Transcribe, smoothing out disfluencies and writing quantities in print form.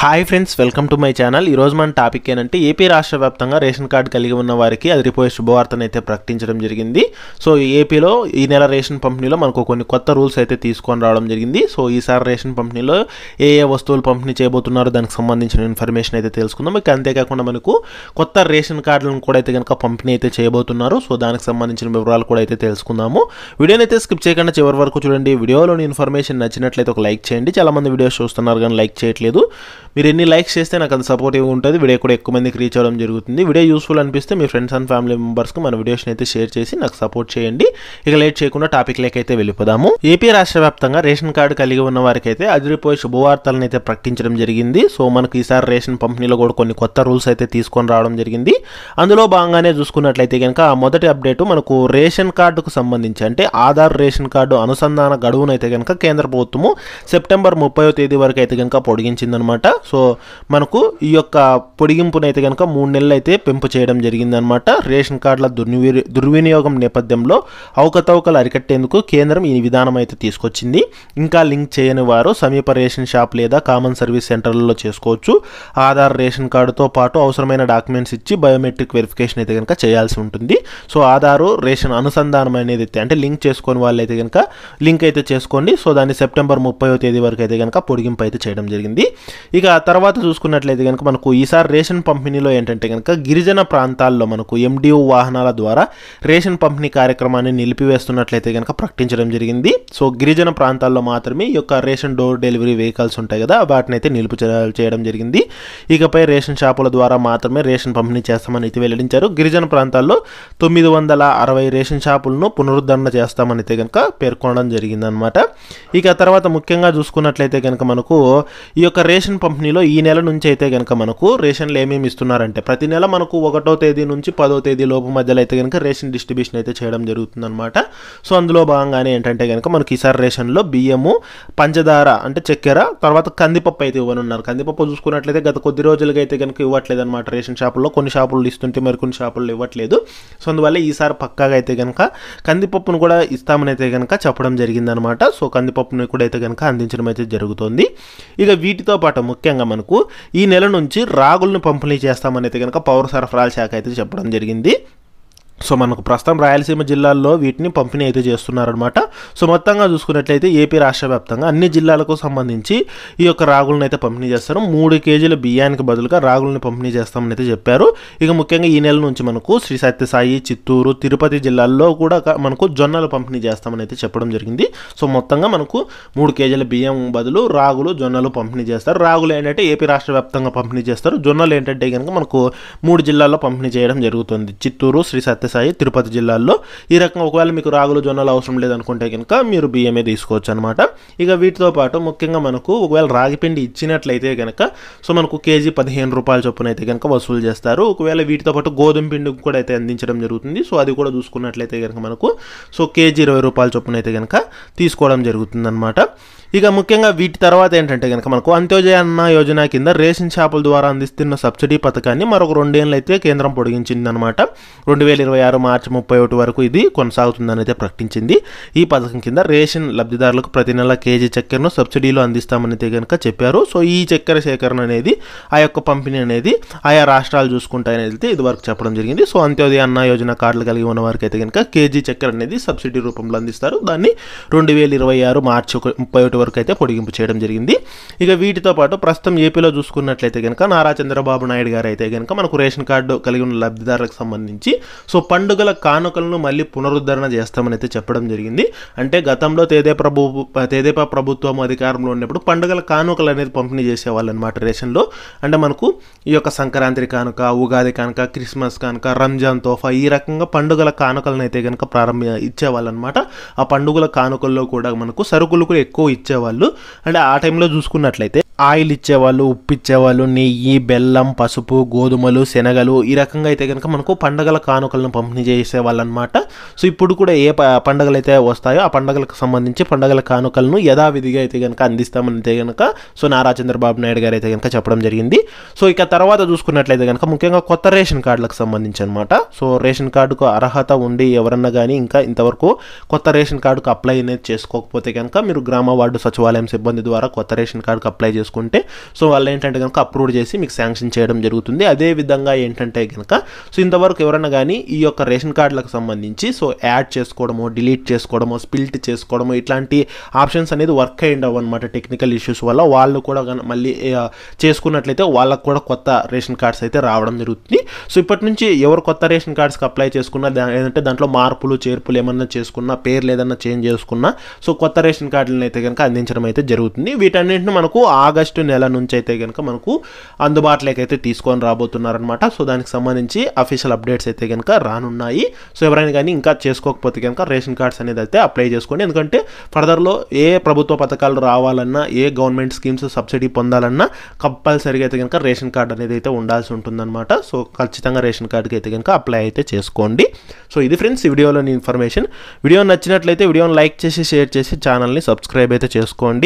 Hi friends, welcome to my channel. ఈరోజు మన topic ఏంటంటే ఏపీ రాష్ట్ర వ్యాప్తంగా రేషన్ కార్డు కలిగి ఉన్న వారికి అదిరిపోయే శుభవార్తను అయితే ప్రకటించడం జరిగింది. సో ఏపీలో ఈ నెల రేషన్ పంపిణీలో మనకు కొన్ని కొత్త రూల్స్ అయితే తీసుకొని రావడం జరిగింది. సో ఈసారి రేషన్ పంపిణీలో ఏ వస్తువులు పంపిణీ చేయబోతున్నారో దానికి సంబంధించిన ఇన్ఫర్మేషన్ అయితే తెలుసుకుందాం. ఇక అంతేకాకుండా మనకు కొత్త రేషన్ కార్డులను కూడా అయితే కనుక పంపిణీ అయితే చేయబోతున్నారు. సో దానికి సంబంధించిన వివరాలు కూడా అయితే తెలుసుకుందాము. వీడియోని అయితే స్కిప్ చేయకుండా చివరి వరకు చూడండి. వీడియోలోని ఇన్ఫర్మేషన్ నచ్చినట్లయితే ఒక లైక్ చేయండి. చాలామంది వీడియోస్ చూస్తున్నారు కానీ లైక్ చేయట్లేదు. మీరు ఎన్ని లైక్స్ చేస్తే నాకు అంత సపోర్టివ్గా ఉంటుంది. వీడియో కూడా ఎక్కువ మందికి రీచ్ అవ్వడం జరుగుతుంది. వీడియో యూస్ఫుల్ అనిపిస్తే మీ ఫ్రెండ్స్ అండ్ ఫ్యామిలీ మెంబర్స్కి మన వీడియోస్ని అయితే షేర్ చేసి నాకు సపోర్ట్ చేయండి. ఇక లేట్ చేయకుండా టాపిక్ లేకైతే వెళ్ళిపోదాము. ఏపీ రాష్ట్ర వ్యాప్తంగా రేషన్ కార్డు కలిగి ఉన్న వారికి అయితే అదిరిపోయే శుభవార్తలను అయితే ప్రకటించడం జరిగింది. సో మనకు ఈసారి రేషన్ పంపిణీలో కూడా కొన్ని కొత్త రూల్స్ అయితే తీసుకొని రావడం జరిగింది. అందులో భాగంగానే చూసుకున్నట్లయితే కనుక మొదటి అప్డేట్ మనకు రేషన్ కార్డుకు సంబంధించి అంటే ఆధార్ రేషన్ కార్డు అనుసంధాన గడువునైతే కనుక కేంద్ర ప్రభుత్వము సెప్టెంబర్ 30వ తేదీ వరకు అయితే కనుక పొడిగించిందనమాట. సో మనకు ఈ యొక్క పొడిగింపునైతే కనుక 3 నెలలు అయితే పెంపు చేయడం జరిగిందనమాట. రేషన్ కార్డుల దుర్వినియోగం నేపథ్యంలో అవకతవకలు అరికట్టేందుకు కేంద్రం ఈ విధానం అయితే తీసుకొచ్చింది. ఇంకా లింక్ చేయని వారు సమీప రేషన్ షాప్ లేదా కామన్ సర్వీస్ సెంటర్లలో చేసుకోవచ్చు. ఆధార్ రేషన్ కార్డుతో పాటు అవసరమైన డాక్యుమెంట్స్ ఇచ్చి బయోమెట్రిక్ వెరిఫికేషన్ అయితే కనుక చేయాల్సి ఉంటుంది. సో ఆధారు రేషన్ అనుసంధానం అనేది అంటే లింక్ చేసుకొని వాళ్ళు అయితే కనుక లింక్ అయితే చేసుకోండి. సో దాన్ని సెప్టెంబర్ 30వ తేదీ వరకు అయితే కనుక పొడిగింపు అయితే చేయడం జరిగింది. ఇక తర్వాత చూసుకున్నట్లయితే కనుక మనకు ఈసారి రేషన్ పంపిణీలో ఏంటంటే కనుక గిరిజన ప్రాంతాల్లో మనకు MDO వాహనాల ద్వారా రేషన్ పంపిణీ కార్యక్రమాన్ని నిలిపివేస్తున్నట్లయితే కనుక ప్రకటించడం జరిగింది. సో గిరిజన ప్రాంతాల్లో మాత్రమే ఈ యొక్క రేషన్ డోర్ డెలివరీ వెహికల్స్ ఉంటాయి కదా, వాటిని అయితే నిలుపు చేయడం జరిగింది. ఇకపై రేషన్ షాపుల ద్వారా మాత్రమే రేషన్ పంపిణీ చేస్తామని అయితే వెల్లడించారు. గిరిజన ప్రాంతాల్లో 960 రేషన్ షాపులను పునరుద్ధరణ చేస్తామని అయితే కనుక పేర్కొనడం జరిగిందనమాట. ఇక తర్వాత ముఖ్యంగా చూసుకున్నట్లయితే కనుక మనకు ఈ యొక్క రేషన్ పంపిణీలో ఈ నెల నుంచి అయితే కనుక మనకు రేషన్లు ఏమేమి ఇస్తున్నారంటే ప్రతి నెల మనకు 1వ తేదీ నుంచి 10వ తేదీ లోపు మధ్యలో అయితే కనుక రేషన్ డిస్ట్రిబ్యూషన్ అయితే చేయడం జరుగుతుందన్నమాట. సో అందులో భాగంగానే ఏంటంటే కనుక మనకి ఈసారి రేషన్లో బియ్యము, పంచదార అంటే చక్కెర, తర్వాత కందిపప్పు అయితే ఇవ్వనున్నారు. కందిపప్పు చూసుకున్నట్లయితే గత కొద్ది రోజులుగా అయితే కనుక ఇవ్వట్లేదు అనమాట రేషన్ షాపుల్లో. కొన్ని షాపుల్లో ఇస్తుంటే మరికొన్ని షాపుల్లో ఇవ్వట్లేదు. సో అందువల్ల ఈసారి పక్కాగా అయితే కనుక కందిపప్పును కూడా ఇస్తామని అయితే కనుక చెప్పడం జరిగిందనమాట. సో కందిపప్పుని కూడా అయితే కనుక అందించడం అయితే జరుగుతుంది. ఇక వీటితో పాటు ముఖ్యంగా మనకు ఈ నెల నుంచి రాగులను పంపిణీ చేస్తామని అయితే కనుక పౌర సరఫరాల శాఖ అయితే చెప్పడం జరిగింది. సో మనకు ప్రస్తుతం రాయలసీమ జిల్లాల్లో వీటిని పంపిణీ అయితే చేస్తున్నారనమాట. సో మొత్తంగా చూసుకున్నట్లయితే ఏపీ రాష్ట్ర వ్యాప్తంగా అన్ని జిల్లాలకు సంబంధించి ఈ యొక్క రాగులను అయితే పంపిణీ చేస్తారు. 3 కేజీల బియ్యానికి బదులుగా రాగులను పంపిణీ చేస్తామని అయితే చెప్పారు. ఇక ముఖ్యంగా ఈ నెల నుంచి మనకు శ్రీ సత్యసాయి, చిత్తూరు, తిరుపతి జిల్లాల్లో కూడా మనకు జొన్నలు పంపిణీ చేస్తామని అయితే చెప్పడం జరిగింది. సో మొత్తంగా మనకు 3 కేజీల బియ్యం బదులు రాగులు, జొన్నలు పంపిణీ చేస్తారు. రాగులు ఏంటంటే ఏపీ రాష్ట్ర వ్యాప్తంగా పంపిణీ చేస్తారు. జొన్నలు ఏంటంటే కనుక మనకు 3 జిల్లాల్లో పంపిణీ చేయడం జరుగుతుంది. చిత్తూరు, శ్రీ సత్యసాయి, తిరుపతి జిల్లాల్లో. ఈ రకంగా ఒకవేళ మీకు రాగులు, జొన్నలు అవసరం లేదనుకుంటే కనుక మీరు బియ్యమే తీసుకోవచ్చు అనమాట. ఇక వీటితో పాటు ముఖ్యంగా మనకు ఒకవేళ రాగిపిండి ఇచ్చినట్లయితే కనుక సో మనకు కేజీ 15 రూపాయల చొప్పున అయితే కనుక వసూలు చేస్తారు. ఒకవేళ వీటితో పాటు గోధుమ పిండి కూడా అయితే అందించడం జరుగుతుంది. సో అది కూడా చూసుకున్నట్లయితే కనుక మనకు సో కేజీ 20 రూపాయల చొప్పున అయితే కనుక తీసుకోవడం జరుగుతుంది అనమాట. ఇక ముఖ్యంగా వీటి తర్వాత ఏంటంటే కనుక మనకు అంత్యోదయ అన్న యోజన కింద రేషన్ షాపుల ద్వారా అందిస్తున్న సబ్సిడీ పథకాన్ని మరొక 2 ఏళ్ళు అయితే కేంద్రం పొడిగించిందనమాట. 2026 మార్చి 31 వరకు ఇది కొనసాగుతుందని అయితే ప్రకటించింది. ఈ పథకం కింద రేషన్ లబ్ధిదారులకు ప్రతి నెల కేజీ చక్కెరను సబ్సిడీలో అందిస్తామని అయితే కనుక చెప్పారు. సో ఈ చక్కెర సేకరణ అనేది ఆ యొక్క పంపిణీ అనేది ఆయా రాష్ట్రాలు చూసుకుంటాయని అయితే ఇదివరకు చెప్పడం జరిగింది. సో అంత్యోదయ అన్న యోజన కార్డులు కలిగి ఉన్న వారికి అయితే కనుక కేజీ చక్కెర అనేది సబ్సిడీ రూపంలో అందిస్తారు. దాన్ని 2026 మార్చి 31 వరకు అయితే పొడిగింపు చేయడం జరిగింది. ఇక వీటితో పాటు ప్రస్తుతం ఏపీలో చూసుకున్నట్లయితే కనుక నారా చంద్రబాబు నాయుడు గారు అయితే కనుక మనకు రేషన్ కార్డు కలిగి ఉన్న లబ్ధిదారులకు సంబంధించి సో పండుగల కానుకలను మళ్ళీ పునరుద్ధరణ చేస్తామని అయితే చెప్పడం జరిగింది. అంటే గతంలో తెదేపా ప్రభుత్వం అధికారంలో ఉన్నప్పుడు పండుగల కానుకలు అనేది పంపిణీ చేసేవాళ్ళు అనమాట రేషన్లో. అంటే మనకు ఈ యొక్క సంక్రాంతి కానుక, ఉగాది కానుక, క్రిస్మస్ కానుక, రంజాన్ తోఫా ఈ రకంగా పండుగల కానుకలను అయితే కనుక ఇచ్చేవాళ్ళు అనమాట. ఆ పండుగల కానుకల్లో కూడా మనకు సరుకులు కూడా ఎక్కువ ఇచ్చేవాళ్ళు. అంటే ఆ టైంలో చూసుకున్నట్లయితే ఆయిల్ ఇచ్చేవాళ్ళు, ఉప్పు ఇచ్చేవాళ్ళు, నెయ్యి, బెల్లం, పసుపు, గోధుమలు, శనగలు ఈ రకంగా అయితే కనుక మనకు పండుగల కానుకలను పంపిణీ చేసేవాళ్ళు అనమాట. సో ఇప్పుడు కూడా ఏ పండుగలు అయితే వస్తాయో ఆ పండుగలకు సంబంధించి పండుగల కానుకలను యథావిధిగా అయితే కనుక అందిస్తామని అయితే కనుక సో నారా చంద్రబాబు నాయుడు గారు అయితే కనుక చెప్పడం జరిగింది. సో ఇక తర్వాత చూసుకున్నట్లయితే కనుక ముఖ్యంగా కొత్త రేషన్ కార్డులకు సంబంధించి అనమాట. సో రేషన్ కార్డుకు అర్హత ఉండి ఎవరన్నా కానీ ఇంకా ఇంతవరకు కొత్త రేషన్ కార్డుకు అప్లై అనేది చేసుకోకపోతే కనుక మీరు గ్రామ వార్డు సచివాలయం సిబ్బంది ద్వారా కొత్త రేషన్ కార్డుకు అప్లై చేసుకుంటే సో వాళ్ళు ఏంటంటే కనుక అప్రూవ్ చేసి మీకు శాంక్షన్ చేయడం జరుగుతుంది. అదే విధంగా ఏంటంటే కనుక సో ఇంతవరకు ఎవరైనా కానీ ఈ యొక్క రేషన్ కార్డులకు సంబంధించి సో యాడ్ చేసుకోవడము, డిలీట్ చేసుకోవడము, స్ప్లిట్ చేసుకోవడము ఇట్లాంటి ఆప్షన్స్ అనేది వర్క్ అయ్యిండవు అనమాట టెక్నికల్ ఇష్యూస్ వల్ల. వాళ్ళు కూడా మళ్ళీ చేసుకున్నట్లయితే వాళ్ళకు కూడా కొత్త రేషన్ కార్డ్స్ అయితే రావడం జరుగుతుంది. సో ఇప్పటి నుంచి ఎవరు కొత్త రేషన్ కార్డ్స్కి అప్లై చేసుకున్నా ఏంటంటే దాంట్లో మార్పులు చేర్పులు ఏమన్నా చేసుకున్నా, పేర్లు ఏదన్నా చేంజ్ చేసుకున్నా సో కొత్త రేషన్ కార్డులను అయితే కనుక అందించడం అయితే జరుగుతుంది. వీటన్నింటిని మనకు ఆగస్టు నెల నుంచి అయితే కనుక మనకు అందుబాటులోకి అయితే తీసుకొని రాబోతున్నారనమాట. సో దానికి సంబంధించి అఫీషియల్ అప్డేట్స్ అయితే కనుక రానున్నాయి. సో ఎవరైనా కానీ ఇంకా చేసుకోకపోతే కనుక రేషన్ కార్డ్స్ అనేది అయితే అప్లై చేసుకోండి. ఎందుకంటే ఫర్దర్లో ఏ ప్రభుత్వ పథకాలు రావాలన్నా, ఏ గవర్నమెంట్ స్కీమ్స్ సబ్సిడీ పొందాలన్నా కంపల్సరీగా అయితే కనుక రేషన్ కార్డ్ అనేది అయితే ఉండాల్సి ఉంటుందన్నమాట. సో ఖచ్చితంగా రేషన్ కార్డుకి అయితే కనుక అప్లై అయితే చేసుకోండి. సో ఇది ఫ్రెండ్స్ ఈ వీడియోలోని ఇన్ఫర్మేషన్. వీడియో నచ్చినట్లయితే వీడియోని లైక్ చేసి షేర్ చేసి ఛానల్ని సబ్స్క్రైబ్ అయితే చేసుకోండి.